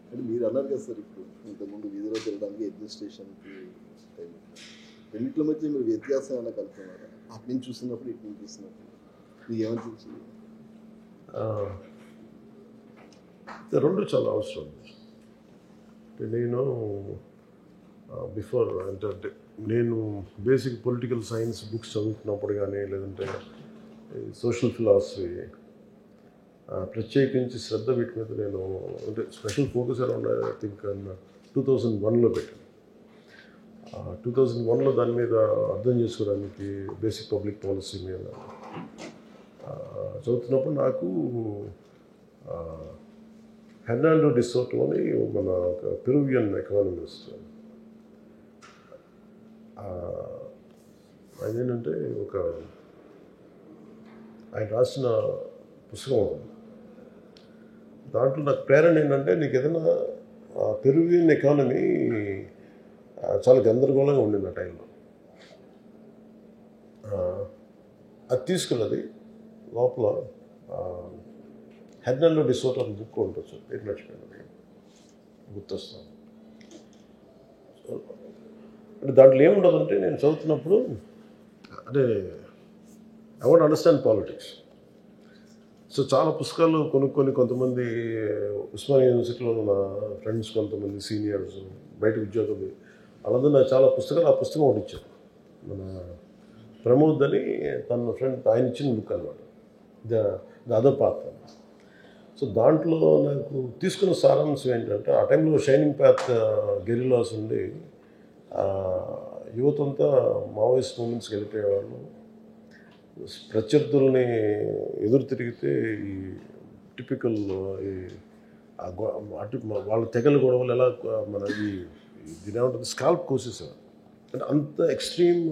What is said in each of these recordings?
అంటే మీరు అన్నారు కదా సార్, ఇప్పుడు ఇంతకుముందు వీధిలో తిరగడానికి అడ్మినిస్ట్రేషన్కి టైం, రెండింటి మధ్య మీరు వ్యత్యాసం ఏమైనా కలుపుతున్నారా? అటు నుంచి చూస్తున్నప్పుడు ఇటు నుంచి చూస్తున్నప్పుడు మీకు ఏమనిపించింది? రెండు చాలా అవసరం. నేను బిఫోర్ అంటే నేను బేసిక్ పొలిటికల్ సైన్స్ బుక్స్ చదువుతున్నప్పుడు కానీ లేదంటే సోషల్ ఫిలాసఫీ ప్రత్యేకించి శ్రద్ధ వీటి మీద నేను అంటే special focus around I think 2001లో పెట్టాను. 2001లో దాని మీద అర్థం చేసుకోవడానికి బేసిక్ పబ్లిక్ పాలసీ మీద చదువుతున్నప్పుడు నాకు హెర్నాండో డి సోటో అని మన పెరువియన్ ఎకానమిస్ట్, అదేంటంటే ఆయన రాసిన పుస్తకం ఉంది. దాంట్లో నాకు ప్రేరణ ఏంటంటే, నీకు ఏదైనా పెరువియన్ ఎకానమీ చాలా గందరగోళంగా ఉండింది ఆ టైంలో. అది తీసుకున్నది లోపల హెర్నాండో డి సోటో అని బుక్ ఉండొచ్చు, పేరు మర్చిపోయినది, గుర్తొస్తాను. అంటే దాంట్లో ఏముండదంటే, నేను చదువుతున్నప్పుడు అంటే I want understand politics. So చాలా పుస్తకాలు కొనుక్కొని కొంతమంది ఉస్మానియా యూనివర్సిటీలో నా ఫ్రెండ్స్, కొంతమంది సీనియర్స్, బయట ఉద్యోగులు, వాళ్ళందరూ నాకు చాలా పుస్తకాలు, ఆ పుస్తకం ఒకటి ఇచ్చారు. మన ప్రమోద్ అని తన ఫ్రెండ్, ఆయన ఇచ్చిన బుక్ అనమాట, ద అదర్ పాత్. సో దాంట్లో నాకు తీసుకున్న సారాంశం ఏంటంటే, ఆ టైంలో షైనింగ్ పాత్ గెరిల్లాస్ ఉండి యువతంతా మావోయిస్ట్ మూమెంట్స్కి వెళ్ళిపోయేవాళ్ళు. ప్రత్యర్థుల్ని ఎదురు తిరిగితే ఈ టిపికల్ అటు వాళ్ళ తెగల గొడవలు ఎలా మన దీని ఏమంటుంది స్కాల్ప్ కోసేసేవారు. అంటే అంత extreme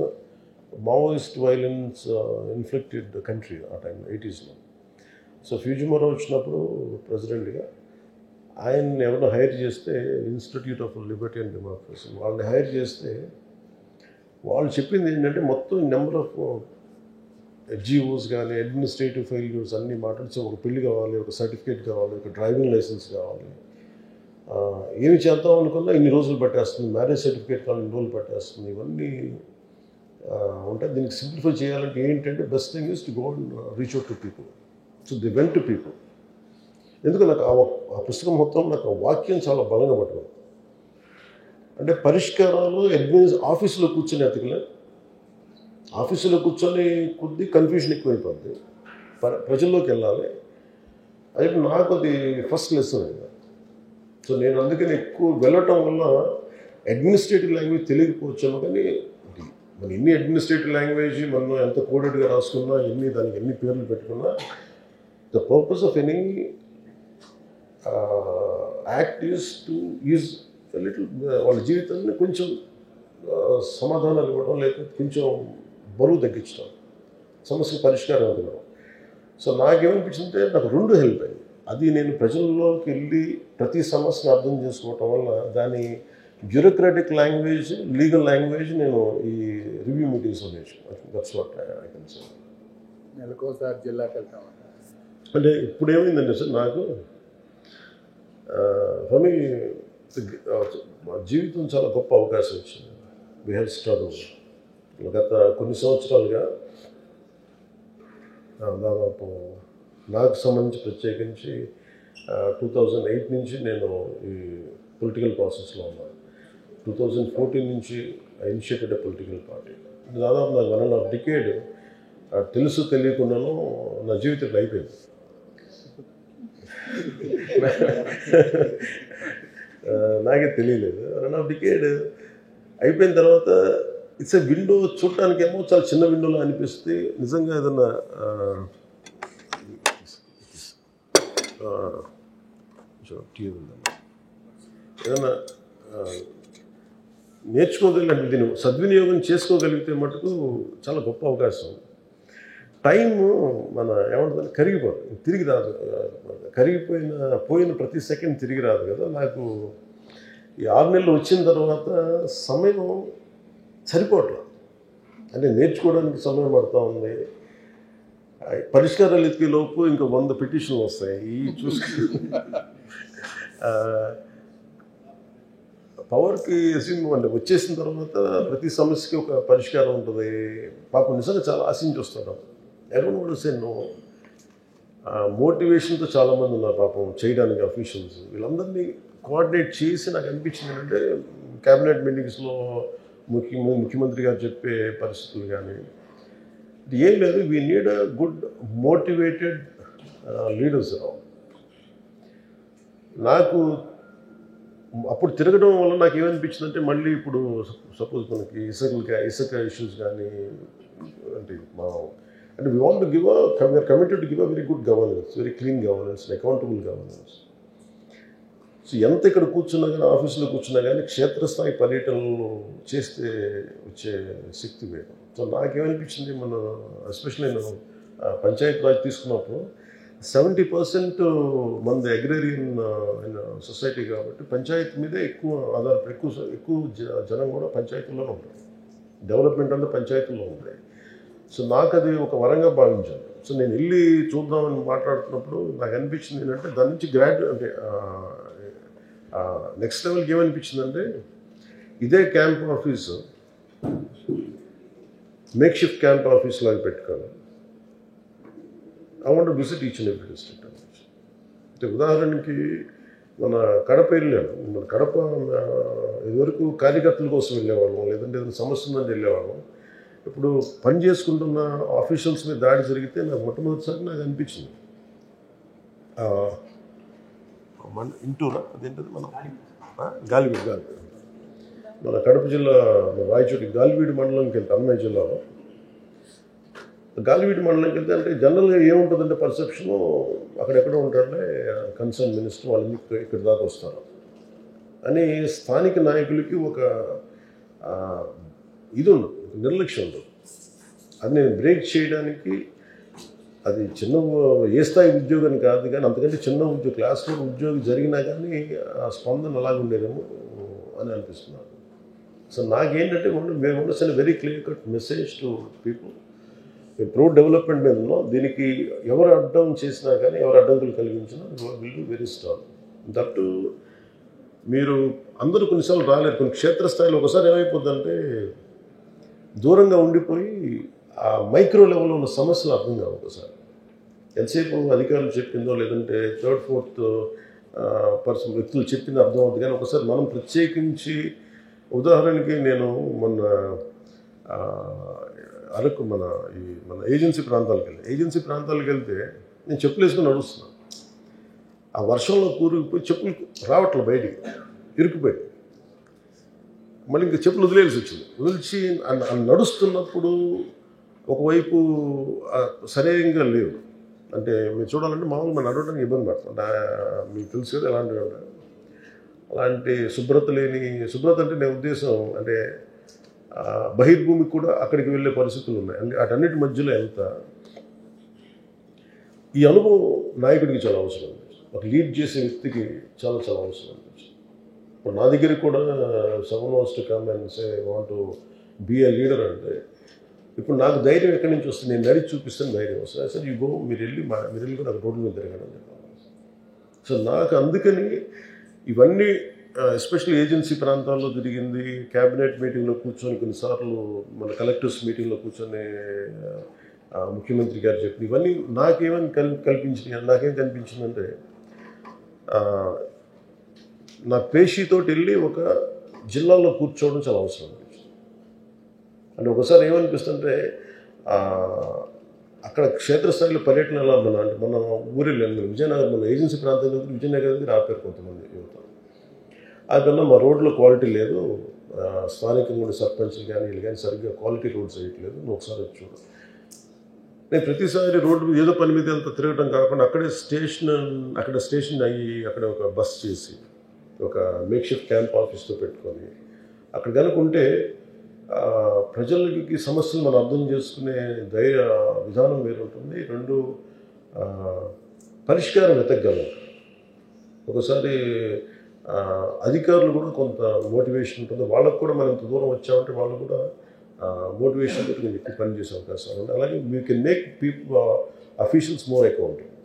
Maoist violence inflicted country ఆ టైంలో 80sలో. సో ఫ్యూజిమోరో వచ్చినప్పుడు ప్రెసిడెంట్గా ఆయన్ని ఎవరినో హైర్ చేస్తే, institute of Liberty and democracy వాళ్ళని హైర్ చేస్తే, వాళ్ళు చెప్పింది ఏంటంటే మొత్తం నెంబర్ ఆఫ్ జీఓస్ కానీ అడ్మినిస్ట్రేటివ్ ఫెయిల్యూర్స్ అన్నీ మాట్లాడితే, ఒక పెళ్లి కావాలి, ఒక సర్టిఫికేట్ కావాలి, ఒక డ్రైవింగ్ లైసెన్స్ కావాలి, ఏమి చేద్దాం అనుకున్నా ఇన్ని రోజులు పట్టేస్తుంది, మ్యారేజ్ సర్టిఫికేట్ కావాలి ఇన్ని రోజులు పట్టేస్తుంది, ఇవన్నీ ఉంటాయి. దీనికి సింప్లిఫై చేయాలంటే ఏంటంటే, best thing is to go and reach out to people. So the went to people. ఎందుకు నాకు ఆ పుస్తకం మొత్తం నాకు ఆ వాక్యం చాలా బలంగా పట్టుకుంది. అంటే పరిష్కారాలు ఆఫీసులో కూర్చొని ఎతకలే, ఆఫీసులో కూర్చొని కొద్ది కన్ఫ్యూషన్ ఎక్కువైపోద్ది, ప్రజల్లోకి వెళ్ళాలి. అది నాకు అది ఫస్ట్ లెసన్ అయింది. సో నేను అందుకని ఎక్కువ వెళ్ళటం వల్ల అడ్మినిస్ట్రేటివ్ లాంగ్వేజ్ తెలియకపోవచ్చాను, కానీ మన ఎన్ని అడ్మినిస్ట్రేటివ్ లాంగ్వేజ్ మనం ఎంత కోడెడ్గా రాసుకున్నా, దానికి ఎన్ని పేర్లు పెట్టుకున్నా, the purpose of any act is to use little వాళ్ళ జీవితాన్ని కొంచెం సమాధానాలు ఇవ్వడం, లేకపోతే కొంచెం బరువు తగ్గించడం, సమస్య పరిష్కారం ఇవ్వడం. సో నాకేమనిపించిందంటే, నాకు రెండు హెల్ప్ అయ్యింది. అది నేను ప్రజల్లోకి వెళ్ళి ప్రతి సమస్యను అర్థం చేసుకోవటం వల్ల దాని బ్యూరోక్రాటిక్ లాంగ్వేజ్, లీగల్ లాంగ్వేజ్ నేను ఈ రివ్యూ మీటింగ్స్లో నేర్చుకున్నాను. That's what I can say. నెలకోసారి జిల్లాకి వెళ్తాం అంటే ఇప్పుడు ఏమైందంటే సార్, నాకు ఫర్ జీవితం చాలా గొప్ప అవకాశం వచ్చింది. We have struggle. గత కొన్ని సంవత్సరాలుగా దాదాపు నాకు సంబంధించి ప్రత్యేకించి 2008 నుంచి నేను ఈ పొలిటికల్ ప్రాసెస్లో ఉన్నాను. 2014 నుంచి I initiated a political party. దాదాపు నాకు 1.5 డికేడ్ తెలుసు తెలియకుండాను నా జీవితం అయిపోయింది. నాకే తెలియలేదు. 1.5 డికేడ్ అయిపోయిన తర్వాత ఇట్స్ ఎ విండో. చూడటానికేమో చాలా చిన్న విండోలో అనిపిస్తే, నిజంగా ఏదన్నా ఏదన్నా నేర్చుకోగలిగినట్టు దీన్ని సద్వినియోగం చేసుకోగలిగితే మటుకు చాలా గొప్ప అవకాశం. టైము మన ఏమంటుంది కరిగిపోతుంది, తిరిగి రాదు. పోయిన ప్రతి సెకండ్ తిరిగి రాదు కదా. నాకు ఈ 6 నెలలు వచ్చిన తర్వాత సమయం సరిపోవట్లేదు. అంటే నేర్చుకోవడానికి సమయం పడుతూ ఉంది. పరిష్కారాలు ఎత్తికే లోపు ఇంకా 100 పిటిషన్లు వస్తాయి. ఈ చూసుకుని పవర్కి అంటే వచ్చేసిన తర్వాత ప్రతి సమస్యకి ఒక పరిష్కారం ఉంటుంది. పాపం నిజంగా చాలా ఆశించి వస్తారు. ఎవరు కూడా సే నో మోటివేషన్తో చాలామంది ఉన్నారు పాపం చేయడానికి అఫీషియల్స్. వీళ్ళందరినీ కోఆర్డినేట్ చేసి నాకు అనిపించింది ఏంటంటే క్యాబినెట్ మీటింగ్స్లో ముఖ్యమంత్రి గారు చెప్పే పరిస్థితులు కానీ ఏం లేదు. We need a good motivated leaders. నాకు అప్పుడు తిరగడం వల్ల నాకు ఏమనిపించిందంటే మళ్ళీ ఇప్పుడు సపోజ్ మనకి ఇసుక ఇష్యూస్ కానీ అంటే అంటే we want to give we are committed to give a very good governance, very clean governance, accountable governance. So ఎంత ఇక్కడ కూర్చున్నా కానీ ఆఫీసులో కూర్చున్నా కానీ క్షేత్రస్థాయి పర్యటనలు చేస్తే వచ్చే శక్తి వేరు. సో నాకేమనిపించింది మన ఎస్పెషల్లీ నేను పంచాయతీ రాజ్ తీసుకున్నప్పుడు 70% మనది అగ్రేరియన్ సొసైటీ కాబట్టి పంచాయతీ మీదే ఎక్కువ ఆధారపడి ఎక్కువ జనం కూడా పంచాయతీల్లోనే ఉంటారు. డెవలప్మెంట్ అంతా పంచాయతీల్లో ఉంటాయి. సో నాకు అది ఒక వరంగా భావించాను. సో నేను వెళ్ళి చూద్దామని మాట్లాడుతున్నప్పుడు నాకు అనిపించింది ఏంటంటే దాని నుంచి అంటే నెక్స్ట్ లెవెల్కి ఏమనిపించిందంటే ఇదే camp office make shift camp office లాగా పెట్టుకోవాలి. I want to visit each and every district. అంటే ఉదాహరణకి మన కడప వెళ్ళాను. మన కడప ఇదివరకు కార్యకర్తల కోసం వెళ్ళేవాళ్ళం, లేదంటే ఏదైనా సమస్య ఉందని వెళ్ళేవాళ్ళం. ఇప్పుడు పని చేసుకుంటున్న ఆఫీషియల్స్ మీద దాడి జరిగితే నాకు మొట్టమొదటిసారి నాకు అనిపించింది ఇంటూరా అదేంటది మన గాలివీడు మన కడప జిల్లా రాయచోటి గాలివీడు మండలంకి వెళ్తే అన్నమయ్య జిల్లాలో గాలివీడు మండలంకి వెళ్తే అంటే జనరల్గా ఏముంటుందంటే పర్సెప్షను అక్కడెక్కడ ఉంటారంటే కన్సర్న్ మినిస్టర్ వాళ్ళు ఇక్కడ దాకా వస్తారు అని స్థానిక నాయకులకి ఒక ఇది ఉండదు, నిర్లక్ష్యం ఉండదు. అది నేను బ్రేక్ చేయడానికి అది చిన్న ఏ స్థాయి ఉద్యోగం కాదు కానీ అంతకంటే చిన్న ఉద్యోగం క్లాస్ 4 ఉద్యోగం జరిగినా కానీ ఆ స్పందన అలాగే ఉండేదేమో అని అనిపిస్తున్నాను. సో నాకేంటంటే మేము ఉన్న very clear cut message to people. మేము ప్రో డెవలప్మెంట్ మీద ఉన్నాం. దీనికి ఎవరు అడ్డం చేసినా కానీ ఎవరు అడ్డంకులు కలిగించినా will be very strong. That మీరు అందరూ కొన్నిసార్లు రాలేరు. కొన్ని క్షేత్రస్థాయిలో ఒకసారి ఏమైపోద్దంటే దూరంగా ఉండిపోయి ఆ మైక్రో లెవెల్లో ఉన్న సమస్యలు అర్థం కావు. ఒకసారి ఎంతసేపు అధికారులు చెప్పిందో లేదంటే 3rd 4th పర్సన్ వ్యక్తులు చెప్పింది అర్థం అవుతుంది. కానీ ఒకసారి మనం ప్రత్యేకించి ఉదాహరణకి నేను మొన్న అరకు మన ఏజెన్సీ ప్రాంతాలకు వెళ్తే నేను చెప్పులు వేసుకుని నడుస్తున్నాను. ఆ వర్షంలో కూరుకుపోయి చెప్పులు రావట్లే, బయటికి ఇరుక్కుపోయి మళ్ళీ ఇంకా చెప్పులు వదిలేసి వచ్చింది. వదిలిచి నడుస్తున్నప్పుడు ఒకవైపు సరైనగా లేవు. అంటే మీరు చూడాలంటే మామూలుగా మనం నడవడానికి ఇబ్బంది పడుతుంది. మీకు తెలుసు కదా ఎలాంటివి ఉంటాయి. అలాంటి శుభ్రత అంటే నేను ఉద్దేశం అంటే బహిర్భూమికి కూడా అక్కడికి వెళ్ళే పరిస్థితులు ఉన్నాయి. అంటే వాటన్నిటి మధ్యలో ఈ అనుభవం నాయకుడికి చాలా అవసరం. ఒక లీడ్ చేసే వ్యక్తికి చాలా చాలా అవసరం అనిపించింది. ఇప్పుడు నా దగ్గరికి కూడా someone wants to come and say I want to be a leader అంటే ఇప్పుడు నాకు ధైర్యం ఎక్కడి నుంచి వస్తుంది? నేను నడిచి చూపిస్తాను ధైర్యం వస్తుంది. సార్ మీరు వెళ్ళి కూడా నాకు రోడ్డు మీద తిరగడం చెప్పాలి. సో నాకు అందుకని ఇవన్నీ ఎస్పెషల్లీ ఏజెన్సీ ప్రాంతాల్లో తిరిగింది, క్యాబినెట్ మీటింగ్లో కూర్చొని కొన్నిసార్లు మన కలెక్టర్స్ మీటింగ్లో కూర్చొని ముఖ్యమంత్రి గారు చెప్పి ఇవన్నీ నాకేమని నాకేం కనిపించిందంటే నా పేషీతోటి వెళ్ళి ఒక జిల్లాలో కూర్చోవడం చాలా అవసరం అనిపించింది. అంటే ఒకసారి ఏమనిపిస్తుంటే అక్కడ క్షేత్రస్థాయిలో పర్యటన ఎలా ఉన్నా అంటే మన ఊరిలో విజయనగరం మన ఏజెన్సీ ప్రాంతంలో విజయనగరం దగ్గర ఆపారు కొంతమంది యువత. ఆ కన్నా మా రోడ్లో క్వాలిటీ లేదు, స్థానికంగా ఉండే సర్పంచ్లు కానీ వీళ్ళు కానీ సరిగ్గా క్వాలిటీ రోడ్స్ వేయట్లేదు, నువ్వు ఒకసారి వచ్చి చూడు. నేను ప్రతిసారి రోడ్డు మీద ఏదో పని మీద అంత తిరగడం కాకుండా అక్కడ స్టేషన్ అయ్యి అక్కడ ఒక బస్ చేసి ఒక మేక్ షిఫ్ట్ క్యాంప్ ఆఫీస్తో పెట్టుకొని అక్కడ కనుకుంటే ప్రజలకి సమస్యలు మనం అర్థం చేసుకునే విధానం వేరు ఉంటుంది. 2 పరిష్కారం వెతకగలం. ఒకసారి అధికారులు కూడా కొంత మోటివేషన్ ఉంటుంది. వాళ్ళకు కూడా మనం ఇంత దూరం వచ్చామంటే వాళ్ళు కూడా మోటివేషన్ తోటి నేను ఎక్కువ పని చేసే అవకాశాలు ఉంటాయి. అలాగే we can make people officials more accountable.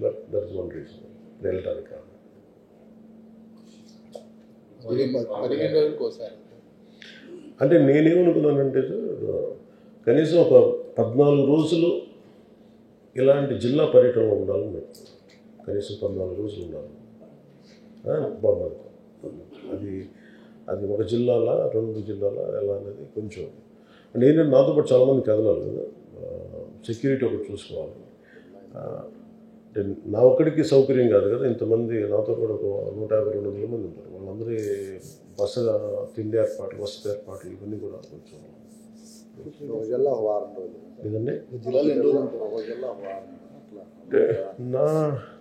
That is one reason వెళ్ళటానికి. 15 రోజులకు ఒకసారి. అంటే నేనేమనుకున్నానంటే సార్, కనీసం ఒక 14 రోజులు ఇలాంటి జిల్లా పర్యటనలో ఉండాలి మేము. కనీసం 14 రోజులు ఉండాలి. బాగుంది. అది అది ఒక జిల్లాలా 2 జిల్లాలా ఎలా అనేది కొంచెం నేను నాతో పాటు చాలామంది కదలాలి కదా, సెక్యూరిటీ ఒకటి చూసుకోవాలి. అంటే నా ఒక్కడికి సౌకర్యం కాదు కదా, ఇంతమంది నాతో కూడా ఒక 150-200 మంది ఉంటారు. వాళ్ళందరి బస్సు తిండి ఏర్పాట్లు, వసతి ఏర్పాట్లు ఇవన్నీ కూడా కొంచెం ఒక జిల్లా ఒక వారం రోజులు ఇదండి. జిల్లాలో ఎన్ని రోజులు ఉంటారు? ఒక జిల్లా ఒక వారం అట్లా. అంటే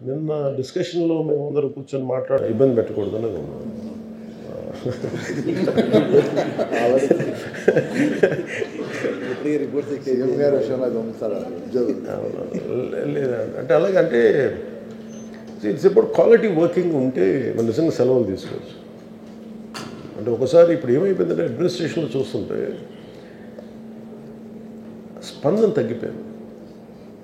నిన్న డిస్కషన్లో మేము అందరూ కూర్చొని ఇబ్బంది పెట్టకూడదని ఉన్నాం. రిపోర్ట్స్ సీఎం గారి విషయంలో పంపిస్తారు లేదండి. అంటే అలాగంటే ఇట్స్ అబౌట్ క్వాలిటీ వర్కింగ్ ఉంటే మన నిజంగా సెలవులు తీసుకోవచ్చు. అంటే ఒకసారి ఇప్పుడు ఏమైపోయిందంటే అడ్మినిస్ట్రేషన్లో చూస్తుంటే స్పందన తగ్గిపోయింది.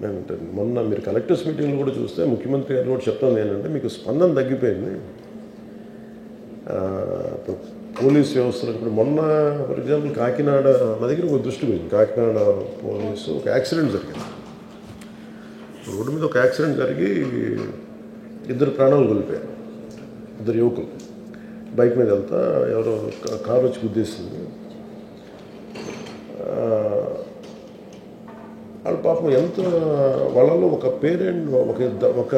నేనంటే మొన్న మీరు కలెక్టర్స్ మీటింగ్లో కూడా చూస్తే ముఖ్యమంత్రి గారు కూడా చెప్తాను ఏంటంటే మీకు స్పందన తగ్గిపోయింది. పోలీస్ వ్యవస్థలో ఇప్పుడు మొన్న ఫర్ ఎగ్జాంపుల్ కాకినాడ నా దగ్గర ఒక దృష్టి పోయింది. కాకినాడ పోలీసు ఒక యాక్సిడెంట్ జరిగింది. రోడ్డు మీద ఒక యాక్సిడెంట్ జరిగి 2 ప్రాణాలు కోల్పోయారు. 2 యువకులు బైక్ మీద వెళ్తా ఎవరో కారు వచ్చి గుద్దేసింది. వాళ్ళ పాపం ఎంత వాళ్ళలో ఒక పేరెంట్ ఒక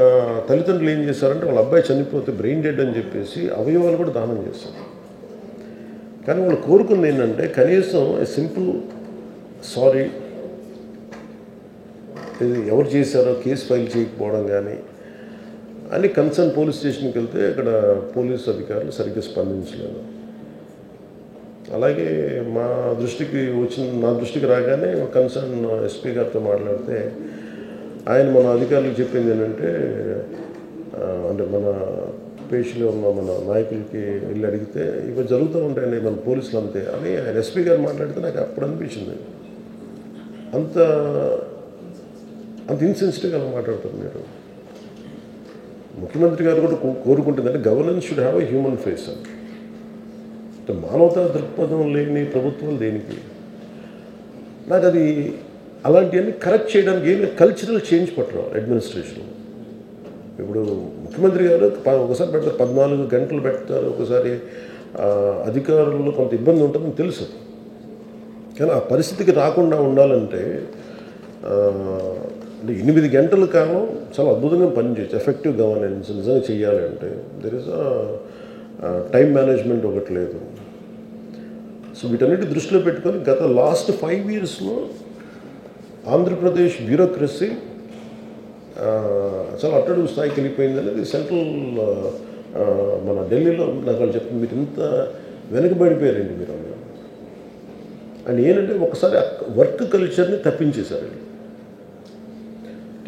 తల్లిదండ్రులు ఏం చేశారంటే వాళ్ళ అబ్బాయి చనిపోతే బ్రెయిన్ డెడ్ అని చెప్పేసి అవయవాలు కూడా దానం చేస్తారు. కానీ వాళ్ళు కోరుకుంది ఏంటంటే కనీసం సింపుల్ సారీ, ఇది ఎవరు చేశారో కేసు ఫైల్ చేయకపోవడం కానీ అని కన్సర్న్ పోలీస్ స్టేషన్కి వెళ్తే అక్కడ పోలీసు అధికారులు సరిగ్గా స్పందించలేదు. అలాగే నా దృష్టికి రాగానే కన్సర్న్ ఎస్పీ గారితో మాట్లాడితే ఆయన మన అధికారులకు చెప్పింది ఏంటంటే అంటే మన పేషీలో ఉన్న మన నాయకులకి వెళ్ళి అడిగితే ఇవి జరుగుతూ ఉంటాయండి మన పోలీసులు అంతే అని ఆయన ఎస్పీ గారు మాట్లాడితే నాకు అప్పుడు అనిపించింది. అంత ఇన్సెన్సిటివ్గా మాట్లాడుతారు మీరు. ముఖ్యమంత్రి గారు కూడా కోరుకుంటుందంటే governance should have a human face. అంటే మానవతా దృక్పథం లేని ప్రభుత్వాలు దేనికి? నాకు అది అలాంటివన్నీ కరెక్ట్ చేయడానికి ఏమి కల్చరల్ చేంజ్ పట్టరు అడ్మినిస్ట్రేషన్లో. ఇప్పుడు ముఖ్యమంత్రి గారు ఒకసారి పెడతారు, 14 గంటలు పెడతారు. ఒకసారి అధికారుల్లో కొంత ఇబ్బంది ఉంటుందని తెలుసు. కానీ ఆ పరిస్థితికి రాకుండా ఉండాలంటే అంటే 8 గంటల కాలం చాలా అద్భుతంగా పనిచేయచ్చు. ఎఫెక్టివ్ గవర్నెన్స్ నిజంగా చేయాలి అంటే దెర్ ఇస్ టైం మేనేజ్మెంట్ ఒకటి లేదు. సో వీటన్నిటి దృష్టిలో పెట్టుకొని గత లాస్ట్ 5 yearsలో ఆంధ్రప్రదేశ్ బ్యూరోక్రసీ చాలా అట్టడుగు స్థాయికి వెళ్ళిపోయింది అనేది సెంట్రల్ మన ఢిల్లీలో నాకు వాళ్ళు చెప్తుంది. మీరు ఇంత వెనకబడిపోయారండి మీరు అని. ఏంటంటే ఒకసారి వర్క్ కల్చర్ని తప్పించేశారు.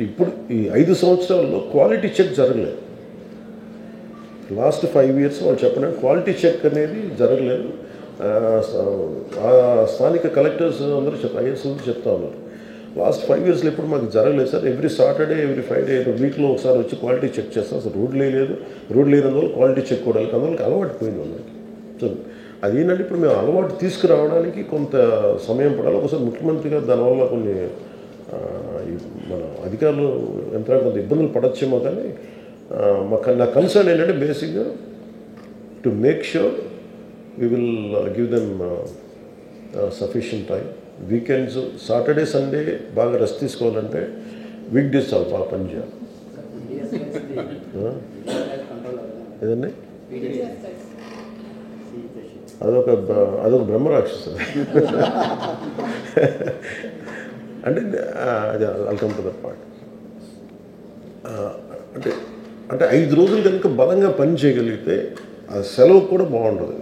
ఇప్పుడు ఈ 5 సంవత్సరాల్లో క్వాలిటీ చెక్ జరగలేదు. లాస్ట్ 5 years వాళ్ళు చెప్పడానికి క్వాలిటీ చెక్ అనేది జరగలేదు. స్థానిక కలెక్టర్స్ అందరూ ఐఏఎస్ చెప్తా ఉన్నారు లాస్ట్ 5 yearsలో ఎప్పుడు మాకు జరగలేదు sir. Every Saturday every Friday వీక్లో ఒకసారి వచ్చి క్వాలిటీ చెక్ చేస్తాం. అసలు రోడ్ లేనందువల్ల క్వాలిటీ చెక్ కూడా అందువల్ల అలవాటు పోయింది వాళ్ళకి. సో అదేంటంటే ఇప్పుడు మేము అలవాటు తీసుకురావడానికి కొంత సమయం పడాలి. ఒకసారి ముఖ్యమంత్రి గారు దానివల్ల కొన్ని మన అధికారులు యంత్రాంగం కొంత ఇబ్బందులు పడచ్చేమో. కానీ నా కన్సర్న్ ఏంటంటే బేసిక్గా to make sure we will give them sufficient time. Weekends Saturday Sunday బాగా రెస్ట్ తీసుకోవాలంటే వీక్ డేస్ చాలా బాగా పనిచేయాలి. ఏదండి అదొక బ్రహ్మరాక్షసు. అంటే అది వెల్కమ్ టు దట్ పార్ట్. అంటే 5 రోజులు కనుక బలంగా పని చేయగలిగితే ఆ సెలవు కూడా బాగుంటుంది.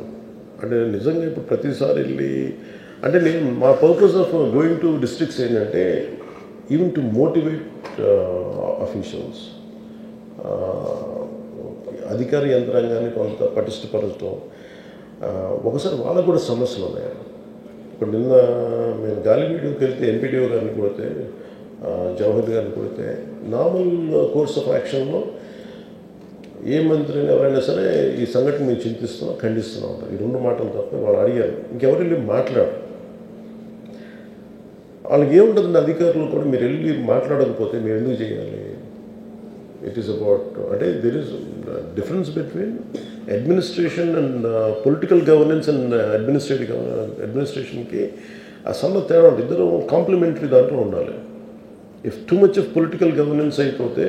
అంటే నిజంగా ఇప్పుడు ప్రతిసారి వెళ్ళి అంటే మా purpose of going to districts ఏంటంటే ఈవెన్ టు మోటివేట్ అఫీషియల్స్, అధికార యంత్రాంగాన్ని కొంత పటిష్టపరచడం. ఒకసారి వాళ్ళకు కూడా సమస్యలు ఉన్నాయి. ఇప్పుడు నిన్న మేము గాలివీడియోకి వెళ్తే ఎంపీడీఓ గారిని కొడితే, జవహర్ గారిని కొడితే నార్మల్ కోర్స్ ఆఫ్ యాక్షన్లో ఏ మంత్రిని ఎవరైనా సరే ఈ సంఘటన మేము చింతిస్తున్నాం, ఖండిస్తున్నాం ఉంటారు. ఈ 2 మాటలు తప్ప వాళ్ళు అడిగారు, ఇంకెవరు వెళ్ళి మాట్లాడు. వాళ్ళకి ఏముంటుందండి, అధికారులు కూడా మీరు వెళ్ళి మాట్లాడకపోతే మేము ఎందుకు చేయాలి? ఇట్ ఈస్ అబౌట్, అంటే there is difference between administration and political governance and అడ్మినిస్ట్రేషన్కి ఆ సన్న తేడా ఉంటుంది. ఇద్దరు కాంప్లిమెంటరీ దాంట్లో ఉండాలి. If too much of political governance అయిపోతే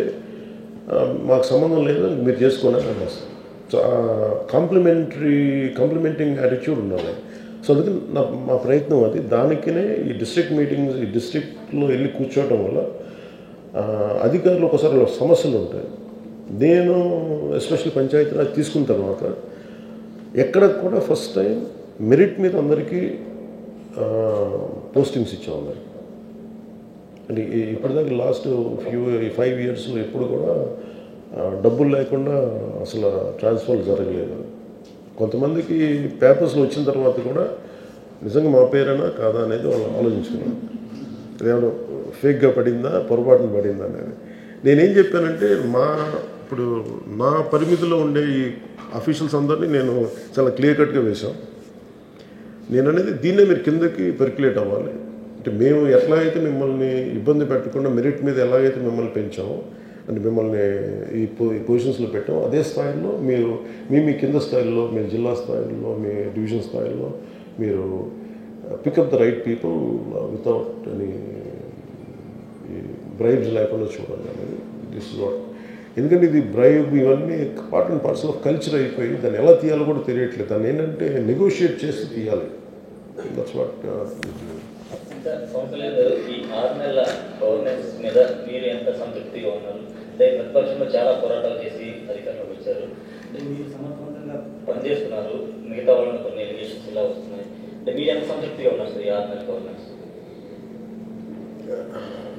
మాకు సంబంధం లేదు, మీరు చేసుకోనని అనిపిస్తుంది. సో కాంప్లిమెంటింగ్ యాటిట్యూడ్ ఉండాలి. సో అందుకని మా ప్రయత్నం అది. దానికినే ఈ డిస్ట్రిక్ట్ మీటింగ్స్, ఈ డిస్ట్రిక్ట్లో వెళ్ళి కూర్చోవడం వల్ల అధికారులు ఒకసారి సమస్యలు ఉంటాయి. నేను ఎస్పెషల్లీ పంచాయతీరాజ్ తీసుకున్న తర్వాత ఎక్కడ కూడా ఫస్ట్ టైం మెరిట్ మీద అందరికీ పోస్టింగ్స్ ఇచ్చాం అందరికి. అంటే ఇప్పటిదాకా లాస్ట్ 5 ఇయర్స్లో ఎప్పుడు కూడా డబ్బులు లేకుండా అసలు ట్రాన్స్ఫర్లు జరగలేదు. కొంతమందికి పేపర్స్లో వచ్చిన తర్వాత కూడా నిజంగా మా పేరేనా కాదా అనేది వాళ్ళు ఆలోచించుకున్నాను. అదేమన్నా ఫేక్గా పడిందా, పొరపాటున పడిందా అనేది. నేనేం చెప్పానంటే ఇప్పుడు నా పరిమితిలో ఉండే ఈ అఫీషియల్స్ అందరినీ నేను చాలా క్లియర్ కట్గా వేశాం. నేను అనేది దీన్నే మీరు కిందకి పెర్క్యులేట్ అవ్వాలి. అంటే మేము ఎట్లా అయితే మిమ్మల్ని ఇబ్బంది పెట్టకుండా మెరిట్ మీద ఎలాగైతే మిమ్మల్ని పెంచామో, అంటే మిమ్మల్ని ఈ పొజిషన్స్లో పెట్టామో, అదే స్థాయిలో మీరు మీ కింద స్థాయిలో, మీ జిల్లా స్థాయిలో, మీ డివిజన్ స్థాయిలో మీరు pick up the right people without any bribes లేకుండా చూడాలి అనేది దిస్ ఇస్ వాట్. ఎందుకంటే ఇది బ్రైబ్ ఇవన్నీ part and parcel of culture అయిపోయి దాన్ని ఎలా తీయాలో కూడా తెలియట్లేదు. దాన్ని ఏంటంటే నెగోషియేట్ చేసి తీయాలి. That's what. ఇంకా సోమశేఖర్ గారు, ఈ 6 నెలల గవర్నెన్స్ మీద మీరు ఎంత సంతృప్తిగా ఉన్నారు? అంటే ప్రతిపక్షంలో చాలా పోరాటాలు చేసి అధికారంలోకి వచ్చారు. అంటే మీరు సమర్థవంతంగా పనిచేస్తున్నారు, మిగతా వాళ్ళని కొన్ని ఎలిగేషన్స్ ఇలా వస్తున్నాయి. అంటే మీరు ఎంత సంతృప్తిగా ఉన్నారు సార్ ఈ 6 నెలల governance?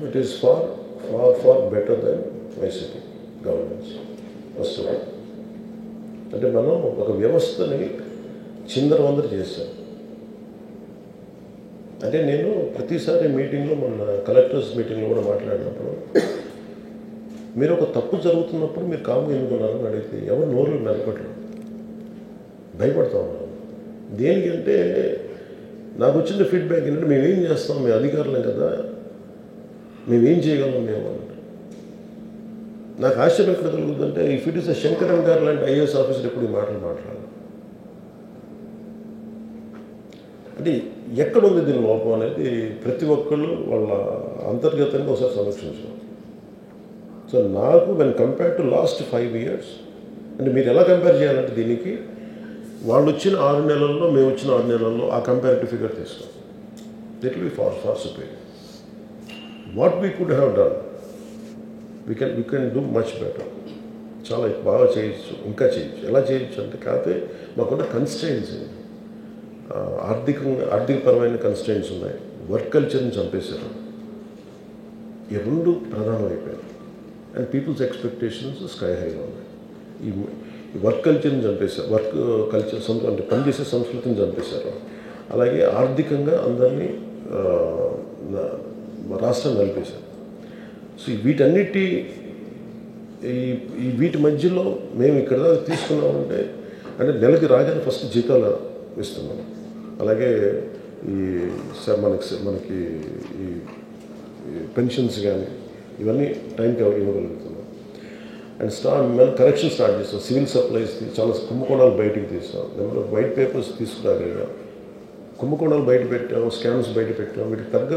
It is far better than YCP governance. First of all అంటే మనం ఒక వ్యవస్థని చిందరవందర చేశాం. అంటే నేను ప్రతిసారి మీటింగ్లో, మన కలెక్టర్స్ మీటింగ్లో కూడా మాట్లాడినప్పుడు, మీరు ఒక తప్పు జరుగుతున్నప్పుడు మీరు కాము ఎందుకున్నారని అడిగితే ఎవరు నోరు నలపట్లేదు, భయపడతా ఉన్నారు. దేనికంటే నాకు వచ్చిన ఫీడ్బ్యాక్ ఏంటంటే, మేమేం చేస్తాం, మేము అధికారులం కదా, మేమేం చేయగలం మేము అంటే. నాకు ఆశ్చర్యం ఎక్కడ కలుగుతుందంటే, ఇఫ్ ఇట్ ఈస్ శంకరన్ గారు లాంటి ఐఏఎస్ ఆఫీసర్ ఎప్పుడు ఈ మాటలు మాట్లాడాలి. అంటే ఎక్కడుంది దీని లోపం అనేది ప్రతి ఒక్కళ్ళు వాళ్ళ అంతర్గతంగా ఒకసారి సమీక్షించారు. సో నాకు when compare to last 5 years, అంటే మీరు ఎలా కంపేర్ చేయాలంటే దీనికి వాళ్ళు వచ్చిన 6 నెలల్లో, మేము వచ్చిన 6 నెలల్లో ఆ కంపారిటివ్ ఫిగర్ తీసుకోం. It will be far superior. What we could have done, we can do much better. చాలా బాగా చేయొచ్చు, ఇంకా చేయొచ్చు. ఎలా చేయొచ్చు అంటే, కాకపోతే మాకున్న కన్స్ట్రెయింట్స్, ఆర్థికపరమైన కన్స్ట్రెయింట్స్ ఉన్నాయి. వర్క్ కల్చర్ని చంపేశారు. ఈ 2 ప్రధానమైపోయాయి. అండ్ పీపుల్స్ ఎక్స్పెక్టేషన్స్ స్కై హైగా ఉన్నాయి. ఈ వర్క్ కల్చర్ని చంపేశారు. వర్క్ కల్చర్ అంటే పనిచేసే సంస్కృతిని చంపేశారు. అలాగే ఆర్థికంగా అందరినీ రాష్ట్రం నలిపేశారు. సో వీటన్నిటి వీటి మధ్యలో మేము ఇక్కడ తీసుకున్నామంటే, అంటే నెలకి రాగానే ఫస్ట్ జీతాలు ఇస్తున్నాం. అలాగే మనకి ఈ పెన్షన్స్ కానీ ఇవన్నీ టైంకి ఇవ్వగలుగుతున్నాం. అండ్ మనం కరెక్షన్ స్టార్ట్ చేస్తాం. సివిల్ సప్లైస్ చాలా కుంభకోణాలు బయటికి తీస్తాం. నెంబర్ ఆఫ్ వైట్ పేపర్స్ తీసుకురాగలిగాం. కుంభకోణాలు బయట పెట్టాం, స్కామ్స్ బయట పెట్టాం. వీటికి తగ్గ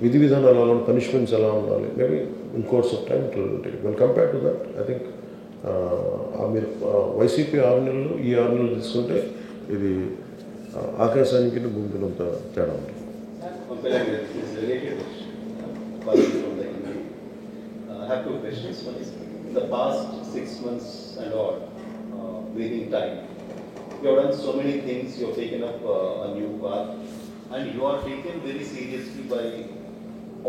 విధి విధానాలు ఎలా, పనిష్మెంట్స్ ఎలా ఉండాలి, maybe in course of time well compare to that. I think మీరు వైసీపీ 6 నెలలు, ఈ 6 నెలలు తీసుకుంటే ఇది ఆకాశానికి భూమికినంత తేడా ఉంటుంది. I have 2 questions. One is, in the past 6 months and all, breathing time, you have done so many things, you have taken up a new path, and you are taken very seriously by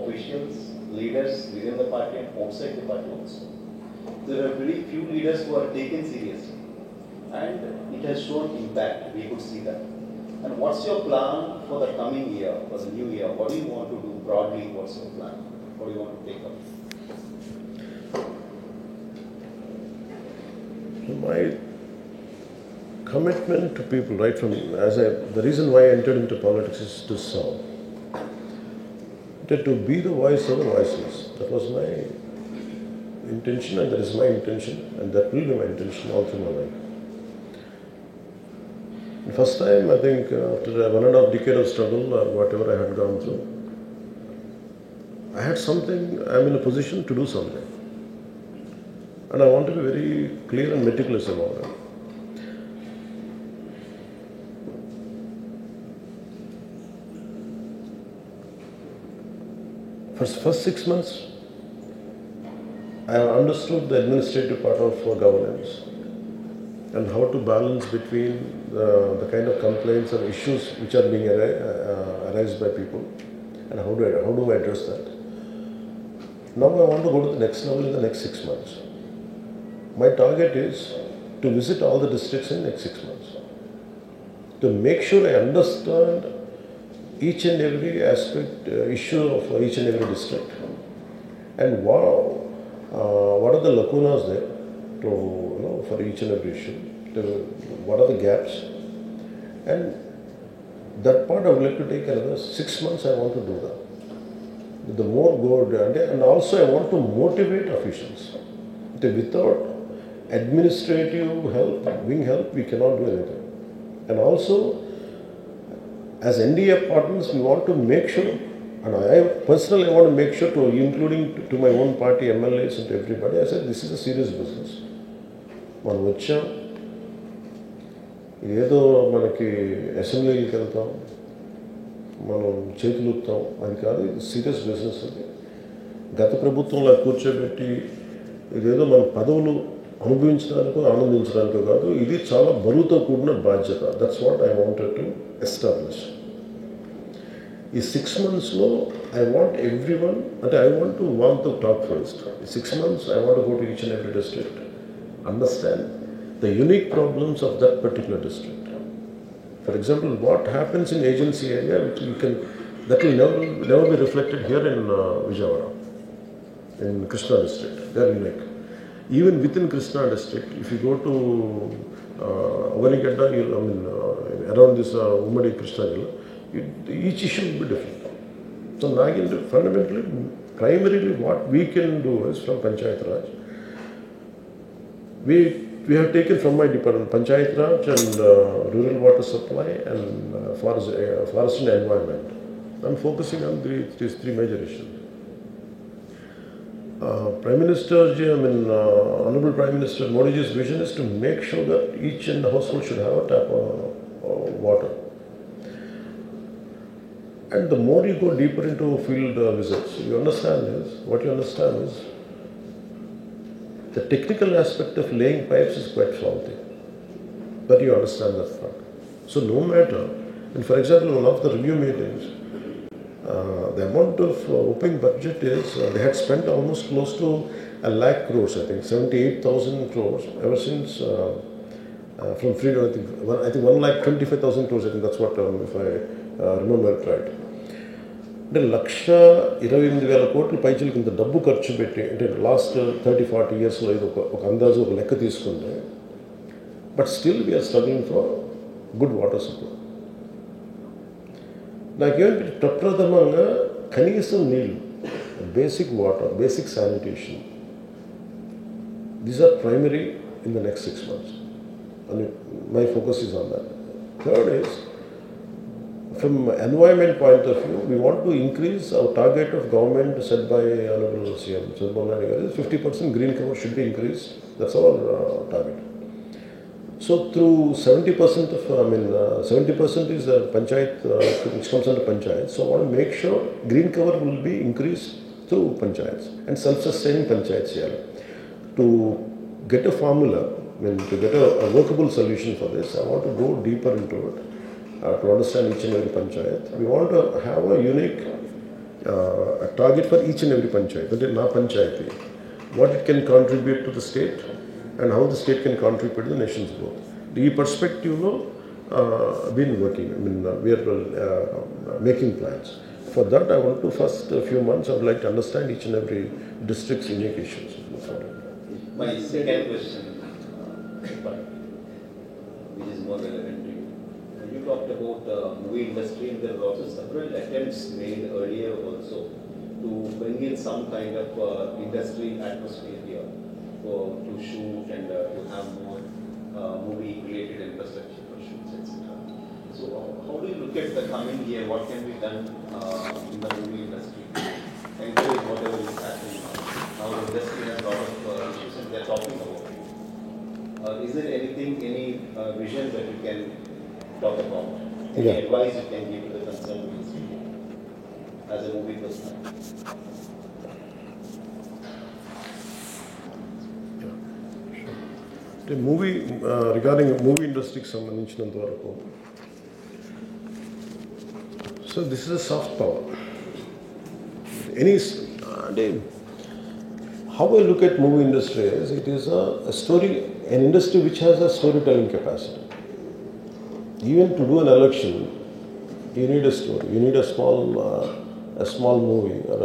officials, leaders within the party and outside the party also. There are very few leaders who are taken seriously, and it has shown impact. We could see that. And what's your plan for the coming year, for the new year? What do you want to do broadly? What's your plan? What do you want to take up? My commitment to people, right from the reason why I entered into politics is to serve. To be the voice of the voiceless. That was my intention, and that is my intention, and that will be my intention all through my life. The first time, I think, after 1.5 decade of struggle or whatever I had gone through, I had something, I'm in a position to do something. And I want to be very clear and meticulous about it. First 6 months, I understood the administrative part of governance and how to balance between the kind of complaints and issues which are being arised by people, and how do I address that. Now I want to go to the next level in the next 6 months. My target is to visit all the districts in the next 6 months, to make sure I understand each and every aspect, issue of each and every district, and what are the lacunas there for each and every issue, what are the gaps, and that part I would like to take another 6 months. I want to do that. The more good, and also I want to motivate officials. Without administrative help, wing help, we cannot do anything. And also, as NDA partners, we want to make sure, and I personally want to make sure, including to my own party, MLAs and everybody, I said, this is a serious business. మనం వచ్చాం, ఏదో మనకి అసెంబ్లీకి వెళ్తాం, మనం చేతులుతాం, అది కాదు. ఇది సీరియస్ బిజినెస్. అది గత ప్రభుత్వంలో కూర్చోబెట్టి ఇదేదో మన పదవులు అనుభవించడానికో ఆనందించడానికో కాదు, ఇది చాలా బరువుతో కూడిన బాధ్యత. That's what I wanted to establish. ఈ 6 monthsలో ఐ వాంట్ ఎవ్రీ వన్, అంటే I want to walk the talk first. ఈ 6 months I want go to each and every district, understand the unique problems of that particular district. For example, what happens in agency area, that will never be reflected here in Vijayawada, in Krishna district. They are unique. Even within Krishna district, if you go to Avanigadda, around this Ummadi Krishna Jilla, each issue will be different. So, fundamentally, primarily what we can do is from Panchayat Raj, we have taken from my department, Panchayat Raj and rural water supply and forest and environment. I'm focusing on these three major issues. Prime Minister, Honorable Prime Minister Modi's vision is to make sure that each and household should have a tap of water. And the more you go deeper into field visits, what you understand is the technical aspect of laying pipes is quite faulty, but you understand that fact. So no matter, and for example, one of the review meetings, the amount of opening budget is, they had spent almost close to 1 lakh crores, I think, 78,000 crores, ever since, from freedom, I think 1,25,000 crores, I think that's what, if I remember it right. అంటే 1,28,000 కోట్లు పైచలకి ఇంత డబ్బు ఖర్చు పెట్టి, అంటే last 30-40 yearsలో ఇది ఒక అందాజు ఒక లెక్క తీసుకుంటే, but still we're struggling for good water supply. నాకేమంటే ప్రప్రథమంగా కనీసం నీళ్ళు, basic water, basic sanitation, these are primary in the next 6 months. And my focus is on that. Third is, from environment point of view, we want to increase our target of government set by Honorable CM Chandrababu Naidu Garu. 50% green cover should be increased. That's our target. So through 70% of, 70% is the panchayat, which comes under panchayat. So I want to make sure green cover will be increased through panchayats and self-sustaining panchayats here. To get a formula, to get a workable solution for this, I want to go deeper into it. To understand each and every panchayat. We want to have a unique a target for each and every panchayat. That is na panchayati. What it can contribute to the state and how the state can contribute to the nation's growth. The perspective, been working. We are making plans. For that, I want to first few months, I would like to understand each and every district's unique issues. My second question, Fine. Which is more relevant to you. You talked about movie industry, and there were also several attempts made earlier also to bring in some kind of industry atmosphere here to shoot and to have more movie-related infrastructure for shoots, etc. So how do you look at the coming year? What can be done in the movie industry to encourage whatever is happening now? Now the industry has a lot of issues and they're talking about it. Is there anything, any vision that you can talk about? Any advice you can give to the concerned ministry as a movie person? Movie regarding movie ఇండస్ట్రీకి సంబంధించినంత వరకు so this is a soft power any అంటే how I look at movie industry is it is a story, an industry which has a storytelling capacity. Even to do an election, you need a story. You need a small movie or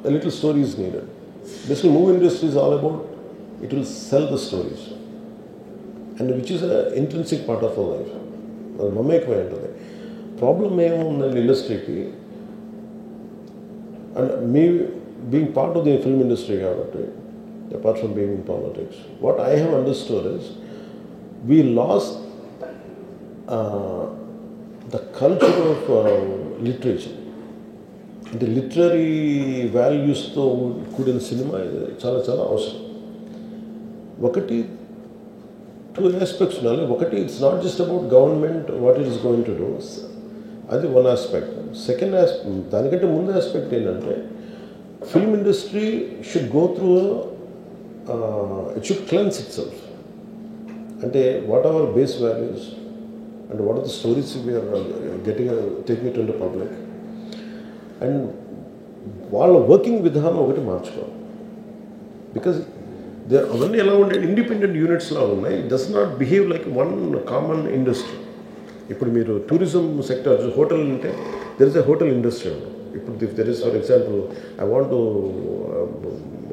a little story is needed. Basically, movie industry is all about it will sell the stories, and which is an intrinsic part of our life. The mammekame untadi. Problem in industry ki, and me being part of the film industry, apart from being in politics, what I have understood is we lost the culture of literature. The literary values తో కూడిన cinema చాలా చాలా అవసరం. ఒకటి two aspects ఉండాలి. ఒకటి it's not just about government what it is going to do, అది one aspect. Second aspect, దానికంటే ముందు ఆస్పెక్ట్ ఏంటంటే film industry should go through it should cleanse itself. And what are our base values and what are the stories we are taking it into public, and while working with them ఒకటి మార్చుకోవాలి. Because there అవన్నీ ఎలా ఉండే independent units లా ఉన్నాయి. It does not behave like one common industry. ఇప్పుడు మీరు tourism sector hotel అంటే there is a hotel industry. ఇప్పుడు if there is for example I want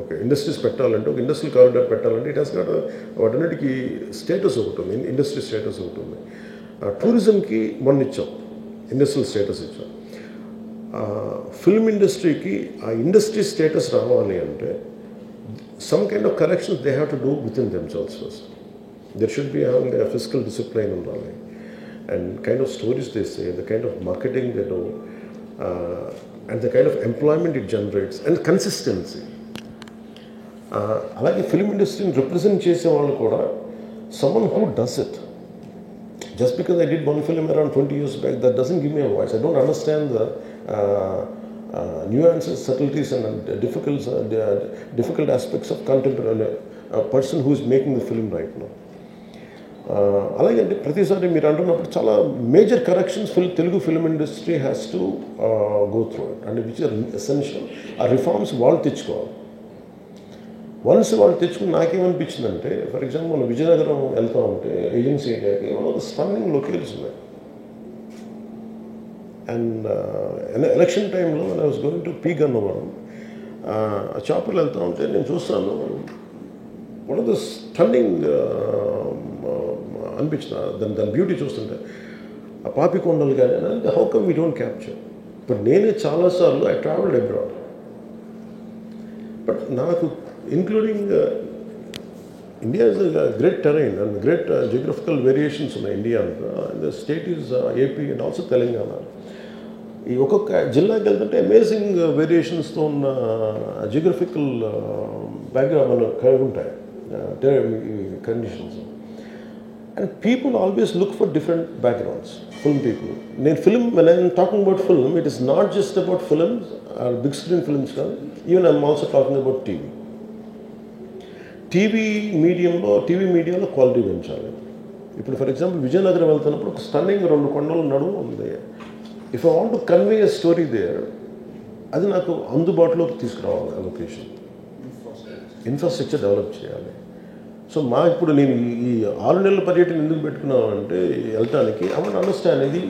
ఒక ఇండస్ట్రీస్ పెట్టాలంటే ఒక ఇండస్ట్రియల్ కారిడార్ పెట్టాలంటే ఇట్ హాస్ గాట్ వాటన్నిటికీ స్టేటస్ ఒకటి ఉంది, ఇండస్ట్రీ స్టేటస్ ఒకటి ఉంది. టూరిజంకి మొన్న ఇచ్చాం, ఇండస్ట్రియల్ స్టేటస్ ఇచ్చాం. ఫిల్మ్ ఇండస్ట్రీకి ఆ ఇండస్ట్రీ స్టేటస్ రావాలి అంటే some kind of corrections they have to do with in themselves first. There should be having a physical discipline ఉండాలి, and kind of stories they say, the kind of marketing they do, and the kind of employment it generates, and consistency. అలాగే film ఇండస్ట్రీని represent చేసే వాళ్ళు కూడా someone who does it. Just because I did one film around 20 years back, that doesn't give me a voice. I don't understand the nuances, subtleties and difficult aspects of contemporary person who is making the film right now. అలాగే అంటే ప్రతిసారి మీరు అంటున్నప్పుడు చాలా major corrections Telugu film industry has to go through it, and which are essential. ఆ reforms వాళ్ళు తెచ్చుకోవాలి. Once వాళ్ళు తెచ్చుకుని నాకేమనిపించిందంటే, ఫర్ ఎగ్జాంపుల్ మనం విజయనగరం వెళ్తా ఉంటే ఏజెన్సీ ఏరియాకి ఒక స్టన్నింగ్ లొకేషన్స్ ఉన్నాయి. అండ్ ఎలక్షన్ టైంలో I was going to P Gannavaram, ఆ చాపర్లు వెళ్తూ ఉంటే నేను చూస్తాను వన్ ఆఫ్ ద స్టన్నింగ్ అనిపించిన దాని బ్యూటీ చూస్తుంటే ఆ పాపికొండలు కానీ అంటే how come we don't capture. But నేనే చాలాసార్లు ఐ ట్రావెల్డ్ అబ్రాడ్, బట్ నాకు including India is great terrain and great geographical variations ఉన్నాయి ఇండియా అంతా. The state is AP and also Telangana. ఈ ఒక్కొక్క జిల్లాకి వెళ్తుంటే అమేజింగ్ వేరియేషన్స్తో ఉన్న జియోగ్రఫికల్ బ్యాక్గ్రౌండ్ మనకు కలిగి ఉంటాయి conditions. And people always look for different backgrounds, film people. When I'm talking about film, it is not just about films or big screen films. Even I'm also talking about TV. TV mediumలో quality పెంచాలి. ఇప్పుడు for example Vizianagaram వెళ్తున్నప్పుడు ఒక stunning 2 కొండల నడుము ఉంది. If I want to convey a story there, అది నాకు అందుబాటులోకి తీసుకురావాలి. లొకేషన్ ఇన్ఫ్రాస్ట్రక్చర్ డెవలప్ చేయాలి. సో ఇప్పుడు నేను ఈ 6 నెలల పర్యటన ఎందుకు పెట్టుకున్నాను అంటే వెళ్ళటానికి ఐ వాంట్ అండర్స్టాండ్ ఇది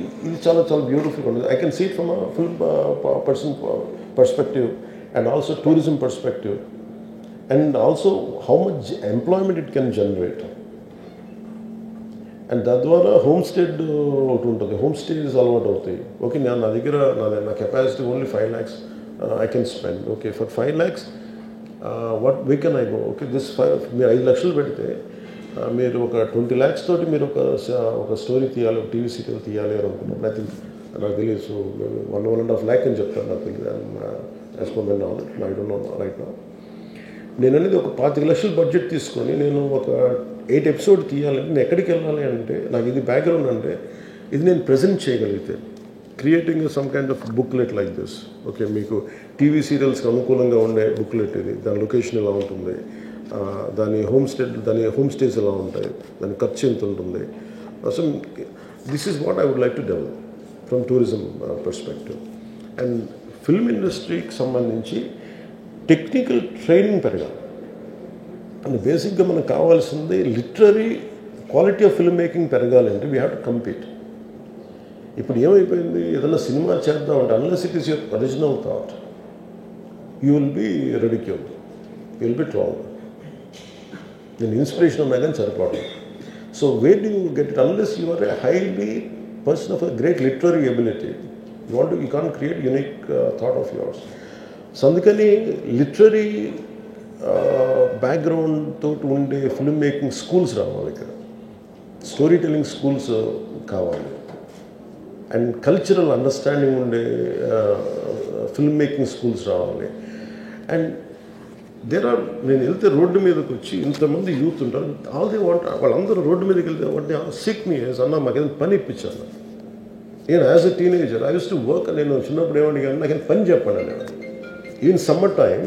చాలా చాలా బ్యూటిఫుల్గా ఉంటుంది. I can see it from a film person perspective and also tourism perspective, and also how much employment it can generate. And తద్వారా హోమ్ స్టేడ్ ఒకటి ఉంటుంది, హోమ్ స్టేస్ అలవాటు అవుతాయి. ఓకే, నా దగ్గర నా capacity only 5 lakhs I can spend. Okay, for 5 lakhs what way can I go? Okay, మీరు 5 లక్షలు పెడితే మీరు ఒక 20 lakhs తోటి మీరు ఒక స్టోరీ తీయాలి, ఒక టీవీ సీరియల్ తీయాలి అని అనుకున్నప్పుడు ఐ థింక్ నాకు తెలియదు. సో 1.5 lakh అని చెప్తాను, నాకు తెలియదు. As per my knowledge, I don't know right now. నేను అనేది ఒక 25 లక్షలు బడ్జెట్ తీసుకొని నేను ఒక 8 episodes తీయాలంటే నేను ఎక్కడికి వెళ్ళాలి అంటే, నాకు ఇది బ్యాక్గ్రౌండ్ అంటే ఇది నేను ప్రజెంట్ చేయగలిగితే, creating some kind of booklet like this. Okay, మీకు టీవీ సీరియల్స్కి అనుకూలంగా ఉండే బుక్లెట్ ఇది, దాని లొకేషన్ ఎలా ఉంటుంది, దాని హోమ్ స్టేస్ ఎలా ఉంటాయి, దాని ఖర్చు ఎంత ఉంటుంది. So this is what I would like to develop from tourism perspective. And film ఇండస్ట్రీకి సంబంధించి టెక్నికల్ ట్రైనింగ్ పెరగాలి. అండ్ బేసిక్గా మనకు కావాల్సింది literary quality of film making పెరగాలంటే వీ హ్యావ్ టు కంపీట్. ఇప్పుడు ఏమైపోయింది, ఏదైనా సినిమా చేద్దామంటే unless it is your original thought, you will be ridiculed, you will be trolled. నేను ఇన్స్పిరేషన్ ఉన్నా కానీ సరిపోవడం. So where do you get it? Unless you are a highly person of a great literary ability, you can't create unique thought of yours. So అందుకని literary background తోటి ఉండే film making schools రావాలి ఇక్కడ, story telling schools కావాలి, and cultural understanding ఉండే film making schools రావాలి. And నేను వెళ్తే రోడ్డు మీదకి వచ్చి ఇంతమంది యూత్ ఉంటారు, ఆల్ దే వాంట్, వాళ్ళందరూ రోడ్డు మీదకి వెళ్తే what they seek me as అన్న, మాకు ఏదైనా పని ఇప్పించాను. నేను as a teenager I use to work. నేను చిన్నప్పుడు ఏమడిగాను, నాకు పని చెప్పండి అనేవాడు. Even summer time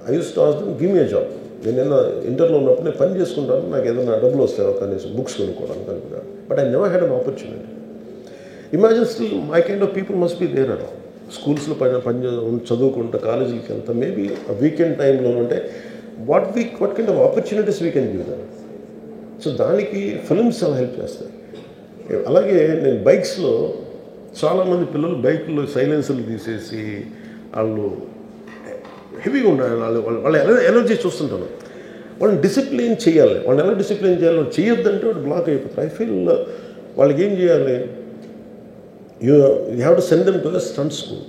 I use to ask them give me a job. నేను ఇంటర్లో ఉన్నప్పుడు నేను పని చేసుకుంటాను, నాకు ఏదైనా డబ్బులు వస్తాయి కనీసం బుక్స్ కొనుక్కోవడానికి అనుకున్నాను. But I never had an opportunity. Imagine still my kind of people must be there అలా స్కూల్స్లో చదువుకుంటా, కాలేజీలకి వెళ్తా, మేబీ వీకెండ్ టైంలో ఉంటే what kind of opportunities we can give them. So దానికి ఫిల్మ్స్ చాలా హెల్ప్ చేస్తాయి. అలాగే నేను బైక్స్లో చాలామంది పిల్లలు బైక్లో సైలెన్సర్లు తీసేసి వాళ్ళు హెవీగా ఉండాలి, వాళ్ళ ఎనర్జీ చూస్తుంటాను. వాళ్ళని డిసిప్లిన్ చేయాలి. వాళ్ళని ఎలా డిసిప్లిన్ చేయాలి? వాళ్ళు చేయొద్దంటే వాడు బ్లాక్ అయిపోతారు. ఐ ఫీల్ వాళ్ళకి ఏం చేయాలి, you have to send them to the stunt school.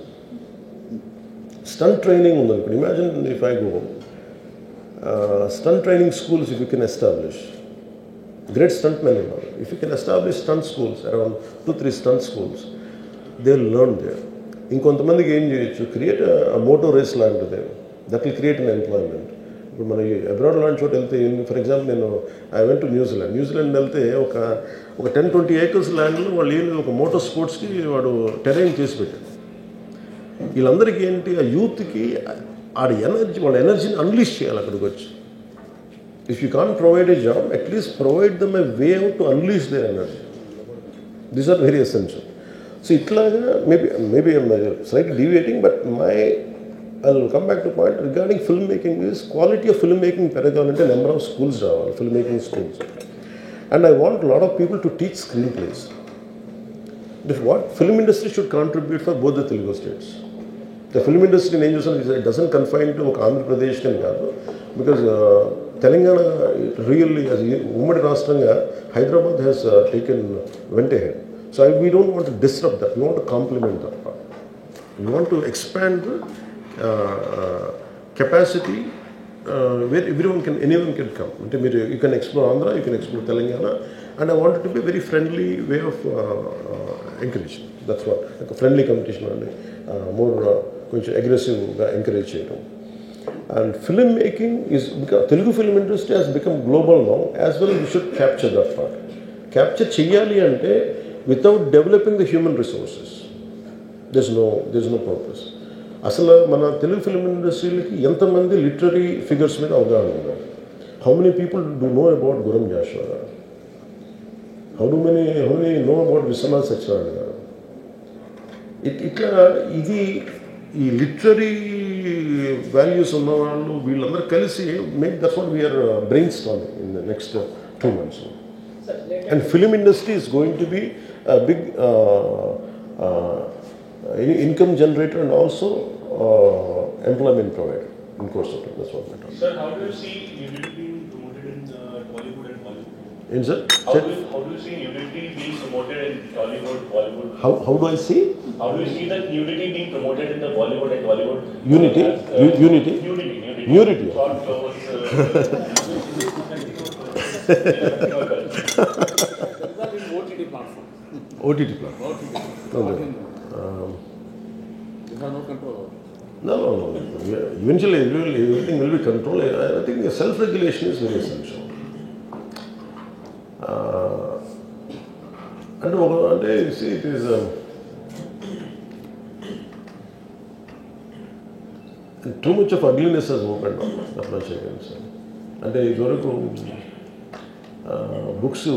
Stunt training ఉందనుకోండి, imagine if I go stunt training schools if you can establish, great stuntmen and all. If you can establish stunt schools, around 2-3 stunt schools, they'll learn there. ఇంకొంతమందికి ఏం చేయొచ్చు, create Moto race లాంటిది, that will create an employment. ఇప్పుడు మన abroad లాంటి చోట వెళ్తే, for example నేను ఐ వెంట్ టు న్యూజిలాండ్ వెళ్తే ఒక 10-20 acres ల్యాండ్లో వాళ్ళు ఏం ఒక మోటార్ స్పోర్ట్స్కి వాడు టెరైన్ చేసి పెట్టాడు. వీళ్ళందరికీ ఏంటి, ఆ యూత్కి వాళ్ళ ఎనర్జీని అన్లీష్ చేయాలి అక్కడికి వచ్చి. If you can't provide a job, at least provide them a way out to unleash their energy. These are very essential. So itlaga maybe I'm slightly deviating, but I'll come back to point regarding filmmaking is quality of filmmaking pedagogy, number of schools raavali, filmmaking schools. And I want a lot of people to teach screenplays. What film industry should contribute for both the Telugu states. The film industry in India doesn't confine to Andhra Pradesh and Kadu, because Telangana really, as Ummadi Rashtranga, Hyderabad has went ahead. So we don't want to disrupt that. We want to complement that part. We want to expand the capacity where anyone can come. You can explore Andhra, you can explore Telangana, and I want it to be a very friendly way of encouragement. That's what, like a friendly competition and more aggressive encourage cheyadam. And filmmaking is, because Telugu film industry has become global now, as well we should capture that part. Capture cheyali ante without developing the human resources, there's no purpose. Asala mana Telugu film industry ki enta mandi literary figures మీద అవగాహన ఉన్నారు. How many people do know about Guram Joshua garu? How many know about Viswanath Sachiraju garu? ఇట్లా ఇది ఈ literary values ఉన్న వాళ్ళు వీళ్ళందరూ కలిసి that's what we are brain storming in the next 2 months. And film industry is going to be big income generator and also employment provider in course of time. That's what we're talking. Sir, how do you see unity being promoted in Bollywood and Hollywood? ఏంటి sir? How do you see nudity being promoted in Tollywood, Bollywood? How do I see? How do you see that nudity being promoted in the Bollywood and Bollywood? Unity? Unity? Nudity. Nudity. Short clothes. OTT platform. OTT platform. Okay. You have no control over it. No. Eventually, everything will be controlled. I think self-regulation is very essential. And you see, it is too much of ugliness has opened up. That's what I can say. And books, you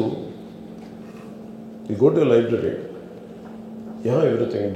go to a library, you have everything.